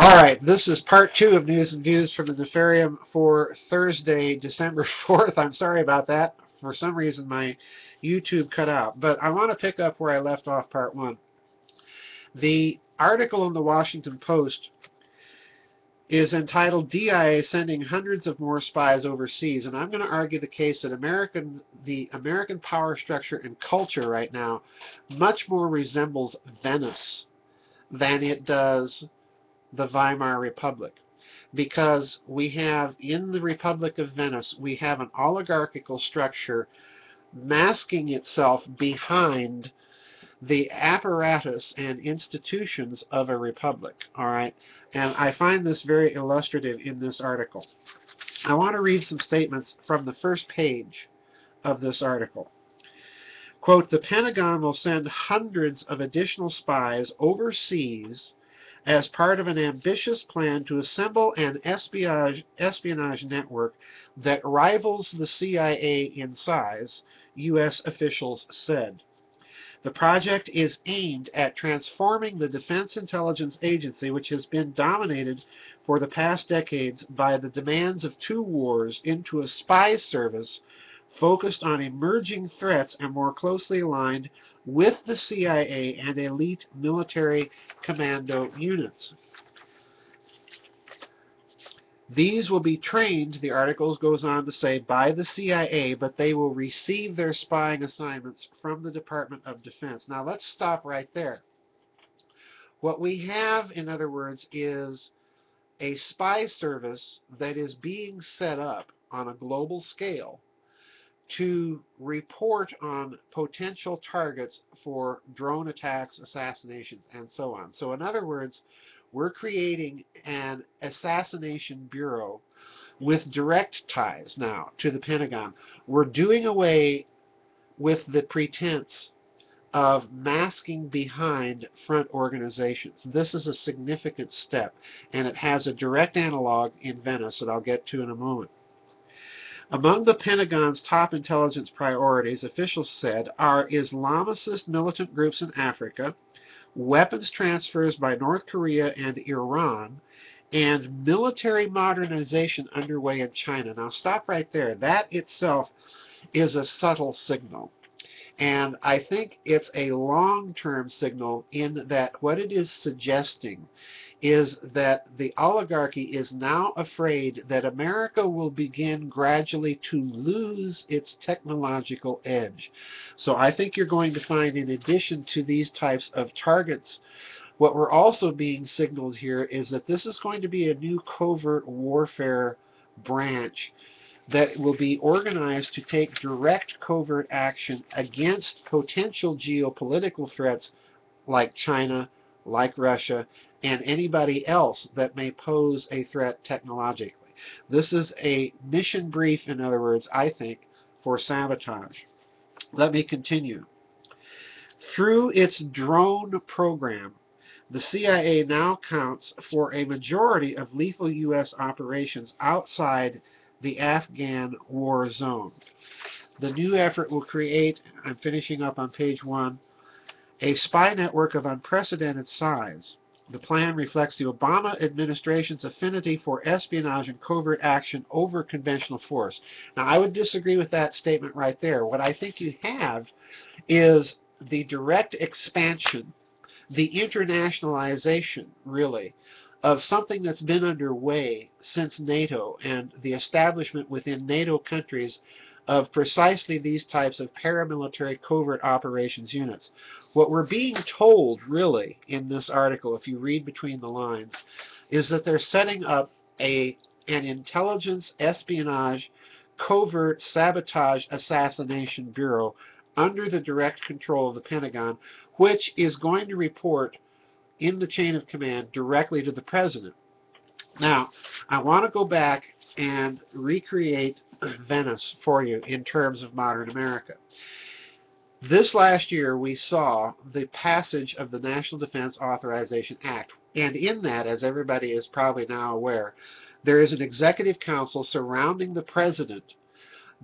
All right, this is part 2 of News and Views from the Nefarium for Thursday, December 4th. I'm sorry about that. For some reason, my YouTube cut out. But I want to pick up where I left off part 1. The article in the Washington Post is entitled DIA Sending Hundreds of More Spies Overseas. And I'm going to argue the case that the American power structure and culture right now much more resembles Venice than it does the Weimar Republic, because we have, in the Republic of Venice, we have an oligarchical structure masking itself behind the apparatus and institutions of a republic. All right, and I find this very illustrative in this article. I want to read some statements from the first page of this article. Quote, the Pentagon will send hundreds of additional spies overseas as part of an ambitious plan to assemble an espionage network that rivals the CIA in size, U.S. officials said. The project is aimed at transforming the Defense Intelligence Agency, which has been dominated for the past decades by the demands of two wars, into a spy service focused on emerging threats and more closely aligned with the CIA and elite military commando units. These will be trained, the article goes on to say, by the CIA, but they will receive their spying assignments from the Department of Defense. Now let's stop right there. What we have, in other words, is a spy service that is being set up on a global scale to report on potential targets for drone attacks, assassinations, and so on. So in other words, we're creating an assassination bureau with direct ties now to the Pentagon. We're doing away with the pretense of masking behind front organizations. This is a significant step, and it has a direct analog in Venice that I'll get to in a moment. Among the Pentagon's top intelligence priorities, officials said, are Islamicist militant groups in Africa, weapons transfers by North Korea and Iran, and military modernization underway in China. Now stop right there. That itself is a subtle signal. And I think it's a long-term signal in that what it is suggesting is that the oligarchy is now afraid that America will begin gradually to lose its technological edge. So I think you're going to find, in addition to these types of targets, what we're also being signaled here is that this is going to be a new covert warfare branch that will be organized to take direct covert action against potential geopolitical threats like China, like Russia, and anybody else that may pose a threat technologically. This is a mission brief, in other words, I think, for sabotage. Let me continue. Through its drone program, the CIA now counts for a majority of lethal U.S. operations outside the Afghan war zone. The new effort will create, I'm finishing up on page 1, a spy network of unprecedented size. The plan reflects the Obama administration's affinity for espionage and covert action over conventional force. Now, I would disagree with that statement right there. What I think you have is the direct expansion, the internationalization, really, of something that's been underway since NATO and the establishment within NATO countries of precisely these types of paramilitary covert operations units. What we're being told, really, in this article, if you read between the lines, is that they're setting up an intelligence, espionage, covert sabotage assassination bureau under the direct control of the Pentagon, which is going to report in the chain of command directly to the President. Now, I want to go back and recreate Venice for you in terms of modern America. This last year, we saw the passage of the National Defense Authorization Act, and in that, as everybody is probably now aware, there is an executive council surrounding the President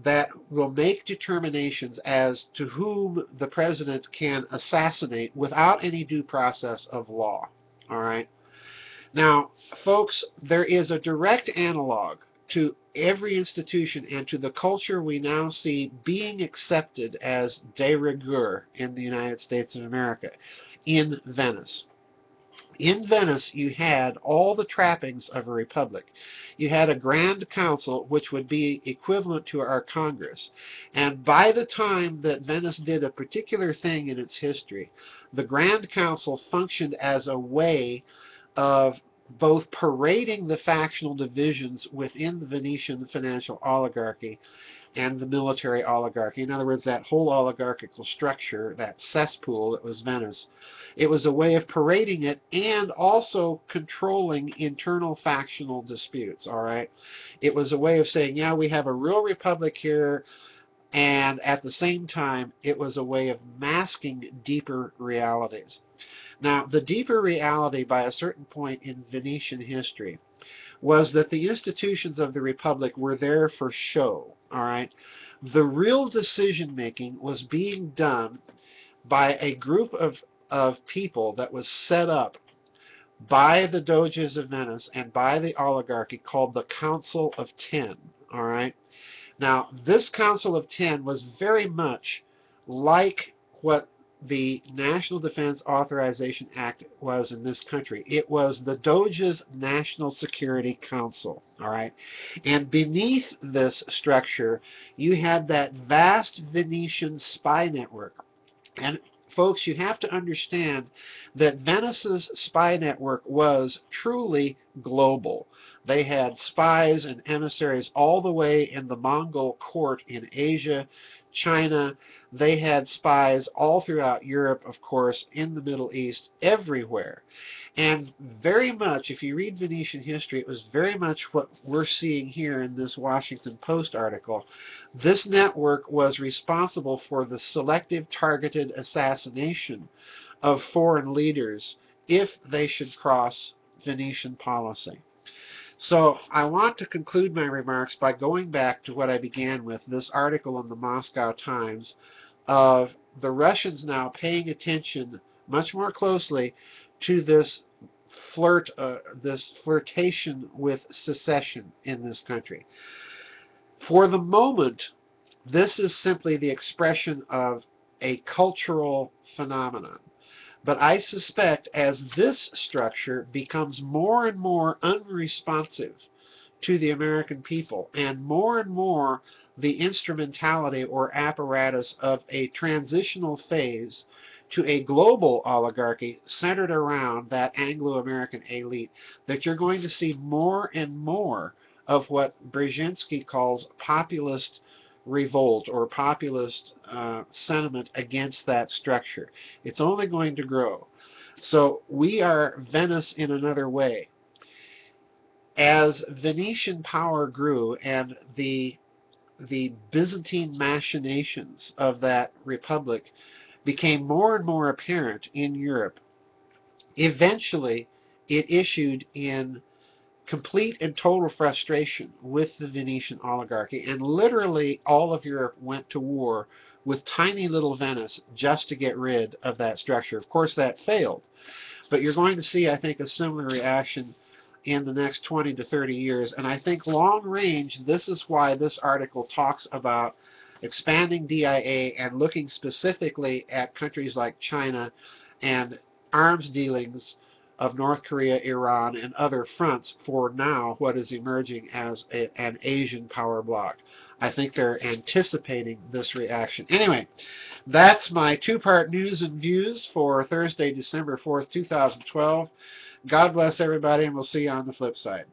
that will make determinations as to whom the President can assassinate without any due process of law. All right? Now, folks, there is a direct analog to every institution and to the culture we now see being accepted as de rigueur in the United States of America, in Venice. In Venice, you had all the trappings of a republic. You had a Grand Council, which would be equivalent to our Congress. And by the time that Venice did a particular thing in its history, the Grand Council functioned as a way of both parading the factional divisions within the Venetian financial oligarchy and the military oligarchy. In other words, that whole oligarchical structure, that cesspool that was Venice, it was a way of parading it and also controlling internal factional disputes, all right? It was a way of saying, yeah, we have a real republic here, and at the same time, it was a way of masking deeper realities. Now, the deeper reality by a certain point in Venetian history was that the institutions of the Republic were there for show, all right? The real decision making was being done by a group of people that was set up by the Doges of Venice and by the oligarchy called the Council of Ten, all right? Now, this Council of Ten was very much like what the National Defense Authorization Act was in this country. It was the Doge's National Security Council, all right? And beneath this structure, you had that vast Venetian spy network. And folks, you have to understand that Venice's spy network was truly global. They had spies and emissaries all the way in the Mongol court in Asia, China. They had spies all throughout Europe, of course, in the Middle East, everywhere. And very much, if you read Venetian history, it was very much what we're seeing here in this Washington Post article. This network was responsible for the selective targeted assassination of foreign leaders if they should cross Venetian policy. So I want to conclude my remarks by going back to what I began with, this article in the Moscow Times of the Russians now paying attention much more closely to this this flirtation with secession in this country. For the moment, this is simply the expression of a cultural phenomenon. But I suspect as this structure becomes more and more unresponsive to the American people and more the instrumentality or apparatus of a transitional phase to a global oligarchy centered around that Anglo-American elite, that you're going to see more and more of what Brzezinski calls populist revolt or populist sentiment against that structure. It's only going to grow. So we are Venice in another way. As Venetian power grew and the Byzantine machinations of that republic became more and more apparent in Europe, eventually it issued in complete and total frustration with the Venetian oligarchy, and literally all of Europe went to war with tiny little Venice just to get rid of that structure. Of course, that failed, but you're going to see, I think, a similar reaction in the next 20 to 30 years, and I think long range, this is why this article talks about expanding DIA and looking specifically at countries like China and arms dealings of North Korea, Iran, and other fronts for now what is emerging as an Asian power bloc. I think they're anticipating this reaction. Anyway, that's my two-part news and views for Thursday, December 4th, 2012. God bless everybody, and we'll see you on the flip side.